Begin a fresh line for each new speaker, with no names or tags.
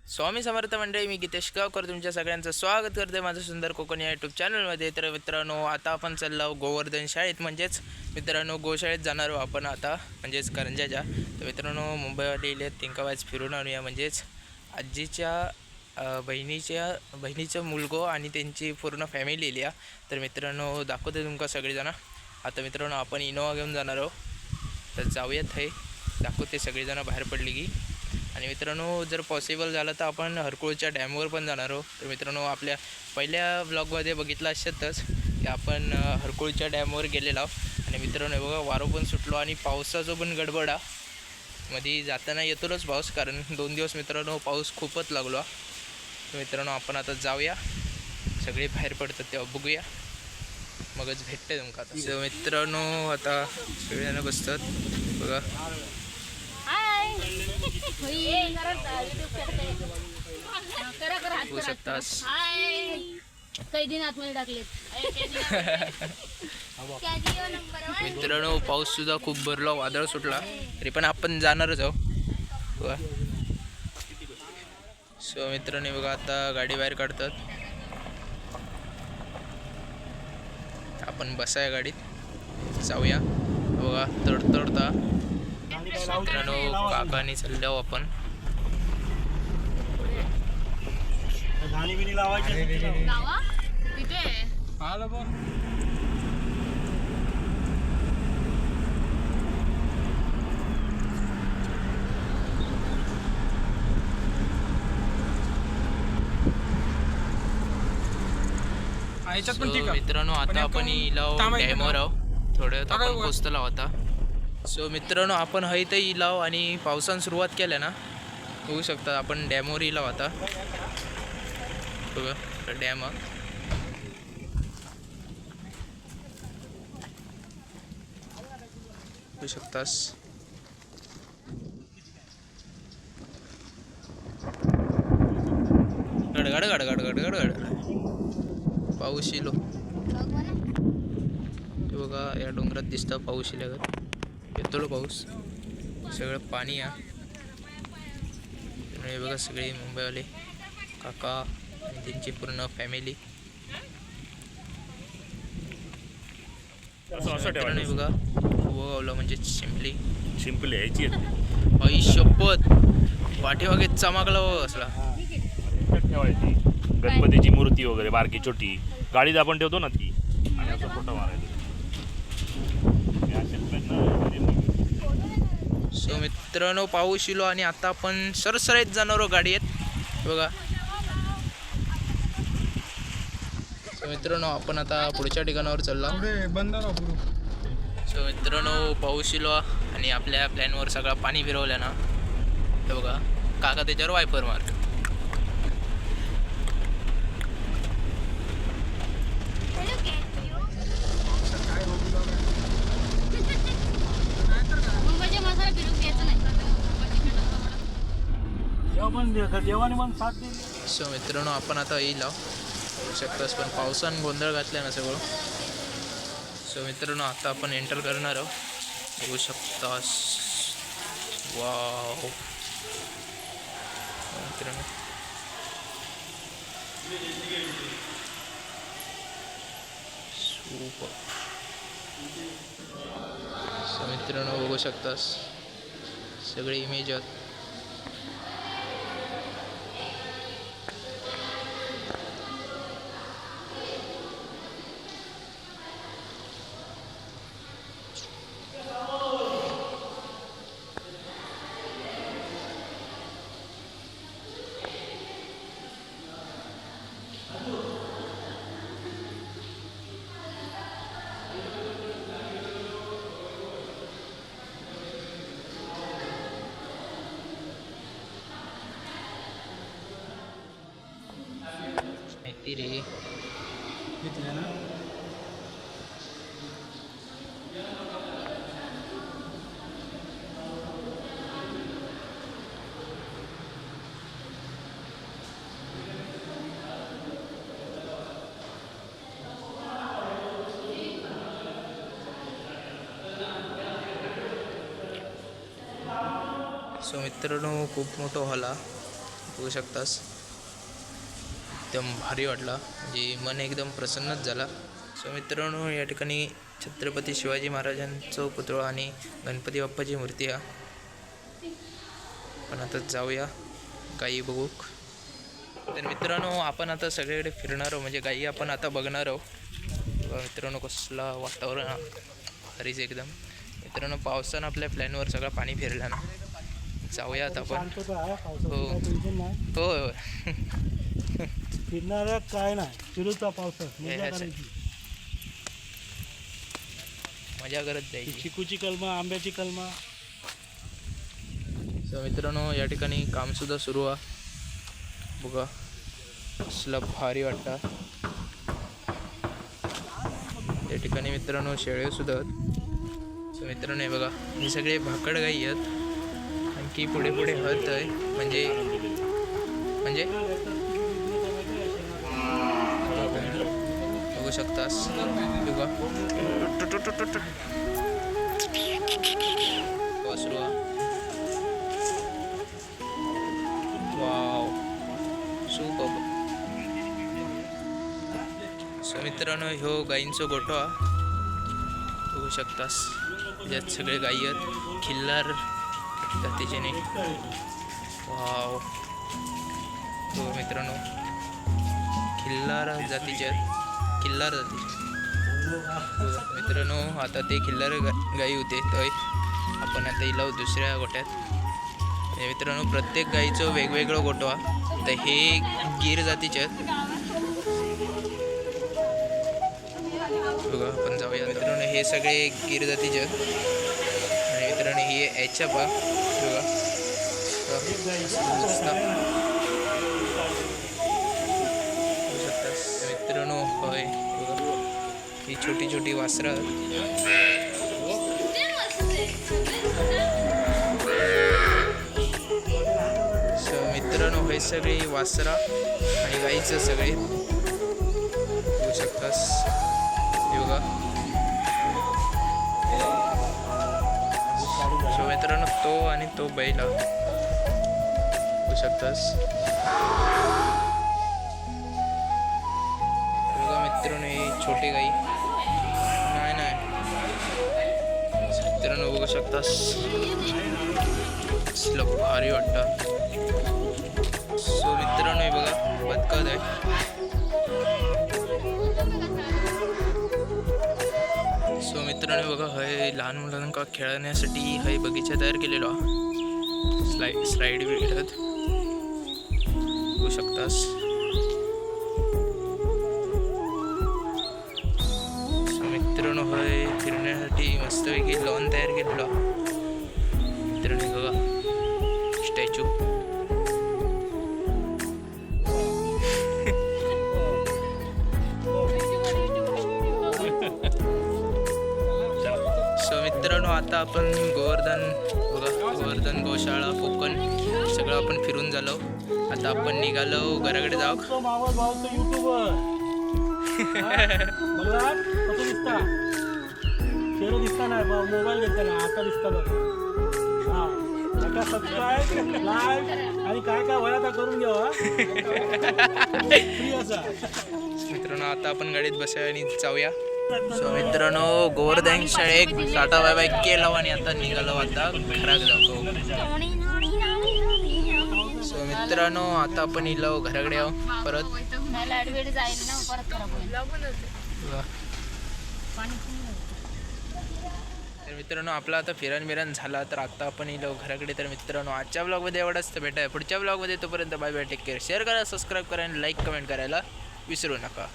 स्वामी समर्थ मंडळी, मी गीतेश गावकर तुमच्या सगळ्यांचं स्वागत करते माझं सुंदर कोकण या यूट्यूब चॅनलमध्ये. तर मित्रांनो, आता आपण चाललो गोवर्धन शाळेत, म्हणजेच मित्रांनो गोशाळेत जाणार आहोत आपण आता, म्हणजेच करंजाच्या. तर मित्रांनो, मुंबईवाले इले तिंकावाज फिरून आणूया, म्हणजेच आजीच्या बहिणीचं मुलगो आणि त्यांची पूर्ण फॅमिली इली. तर मित्रांनो दाखवते तुमका सगळेजण. आता मित्रांनो आपण इनोवा घेऊन जाणार आहोत, तर जाऊयात. हे दाखवते सगळेजण बाहेर पडली की. आणि मित्रांनो, जर पॉसिबल झालं तर आपण हरकुळच्या डॅमवर पण जाणार आहोत. तर मित्रांनो, आपल्या पहिल्या ब्लॉगमध्ये बघितलं असेलच की आपण हरकुळच्या डॅमवर गेलेलो आहोत. आणि मित्रांनो बघा, वारो पण सुटलो आणि पावसाचं पण गडबडा मध्ये जाताना येतोच पाऊस, कारण 2 दिवस मित्रांनो पाऊस खूपच लागलो. तर मित्रांनो आपण आता जाऊया, सगळे बाहेर पडतात तेव्हा बघूया, मगच भेटते तुमका. आता मित्रांनो आता सगळेजण बसतात बघा. होऊ शकतास
काही दिन आतमध्ये टाकलेत.
मित्रांनो पाऊस सुद्धा खूप भरला, वादळ सुटला, तरी पण आपण जाणारच आहोत बघा. सो मित्रांनो बघा, आता गाडी बाहेर काढतात, आपण बसाया गाडीत, जाऊया बघा. तडतडता मित्रांनो काकानी चाललो आपण. मित्रांनो आता आपण इलाव डॅमवर आहोत, थोड्यात आपण पोचतलो आता. सो मित्रांनो आपण इथं इलाव आणि पावसानं सुरुवात केल्या ना, होऊ शकतं आपण डॅमवर इलाव आता बघा. डॅम होऊ शकतास. गडगड गडगड गडगड गड पाऊस इलो बघा. या डोंगरात दिसतं पाऊस इल्यागत, येतो पाऊस, सगळं पाणी आहे. हे बघा सगळे मुंबईवाले काका आणि त्यांची पूर्ण फॅमिली. बघा गावला म्हणजे सिम्पली
यायची
आई शपथ, पाठीमागे चमकला असला
ठेवायची गणपतीची मूर्ती वगैरे बारकी छोटी गाडीत आपण ठेवतो ना ती, आणि असं फोटो मारायचं.
सो मित्रांनो पाऊस इलो आणि आता आपण सरसराईत जाणार आहोत गाडीत बघा. सो मित्रांनो आपण आता पुढच्या ठिकाणावर चाललो. सो मित्रांनो पाऊस इलो आणि आपल्या प्लॅनवर सगळा पाणी फिरवलं ना, हे बघा काका त्याच्यावर वायपर मार. सो मित्रांनो आपण आता येईल होऊ शकतास, पण पावसानं गोंधळ घातला ना सगळं. सो मित्रांनो आता आपण एंटर करणार आहोत, होऊ शकतास. वाव मित्रांनो, सुपर. सो मित्रांनो बघू शकतास सगळे इमेज आहेत. माहिती रे सो मित्रांनो खूप मोठा हॉल हा, बघू शकतास एकदम भारी वाटला, म्हणजे मन एकदम प्रसन्नच झाला. सो मित्रांनो, या ठिकाणी छत्रपती शिवाजी महाराजांचं पुतळा आणि गणपती बाप्पाची मूर्ती आहे. पण आता जाऊया गाई बघू. तर मित्रांनो, आपण आता सगळीकडे फिरणार आहोत, म्हणजे गाई आपण आता बघणार आहोत. बघा मित्रांनो, कसला वातावरण भारीच एकदम. मित्रांनो, पावसानं आपल्या प्लॅनवर सगळं पाणी फिरलं ना. जाऊया आता आपण. हो हो
फिरणाऱ्या काय नाही, चिरूचा पावसात मजा
हे
करायची.
मजा करत जायची.
चिकूची कलमा, आंब्याची कलमा.
सो मित्रांनो, या ठिकाणी कामसुद्धा सुरू आहे. बघा कसलं भारी वाटतं. त्या ठिकाणी मित्रांनो शेळे सुद्धा आहेत. सो मित्रांनो, हे बघा हे सगळे भाकड गाई आहेत. आणखी पुढे पुढे हत आहे, म्हणजे बघू शकतास. बघा सुरू आहे. Wow, super. सो मित्रांनो, ह्यो गाईंचो गोठा बघू शकतास. ज्यात सगळे गाई आहेत खिल्लार जातीचे नाही. वाव, हो मित्रांनो, खिल्लार जातीचे आहेत. खिल्लार जातीचे मित्रांनो. आता ते खिल्लार गाई होते, तर आपण आता इलाव दुसऱ्या गोठ्यात. मित्रांनो, प्रत्येक गाईचं वेगवेगळं गोठवा. तर हे गीर जातीचे आहेत. बघा आपण जाऊया. मित्रांनो, हे सगळे गीर जातीचे आहेत. आणि मित्रांनो, ही याच्या बघा मित्रांनो. होय बघा, ही छोटी छोटी वासरं. मित्रांनो, हे सगळी वासरा आणि गाईचं सगळे बघू शकतास. हे बघा. सो मित्रांनो, तो आणि तो बैल बघू शकतास. बघा मित्रांनो, ही छोटी गाई नाही. मित्रांनो बघू शकतास, भारी वाटतं. सो मित्रांनो, हे बघा बदकत आहे. सो मित्रांनो बघा, हे लहान मुलांना खेळण्यासाठी हे बगीचा तयार केलेला. स्लाईड भेटत बघू शकतास. सो मित्रांनो, हे फिरण्यासाठी मस्तपैकी लॉन तयार केलेला. मित्रांनो बघा स्टॅच्यू. सो मित्रांनो, आता आपण गोवर्धन गोशाळा कोकण सगळं आपण फिरून झालो. आता आपण निघालो घराकडे जाऊ.
तो मावळ भाऊचं युट्यूबर बघा कसं दिसता. चेहरा दिसता नाही, मोबाईल घेतला ना, आता दिसता बघा. हा, नका सबस्क्राईब, लाईक आणि काय काय वया करून घ्या. फ्री असा.
मित्रांनो, आता आपण गाडीत बसूया आणि जाऊया. सो मित्रांनो, गोवर्धन शाळेत टाटा बाय बाय केला आणि आता निघालो. आता घरात जातो. सो मित्रांनो, आता आपण इलो घराकडे आहो परत. तर मित्रांनो, आपला आता फिरण झाला. तर आता आपण इलो घराकडे. तर मित्रांनो, आजच्या ब्लॉगमध्ये एवढंच. तर भेटाय पुढच्या ब्लॉगमध्ये. तोपर्यंत bye bye, take care. Share करा, सबस्क्राईब करा आणि लाईक कमेंट करायला विसरू नका.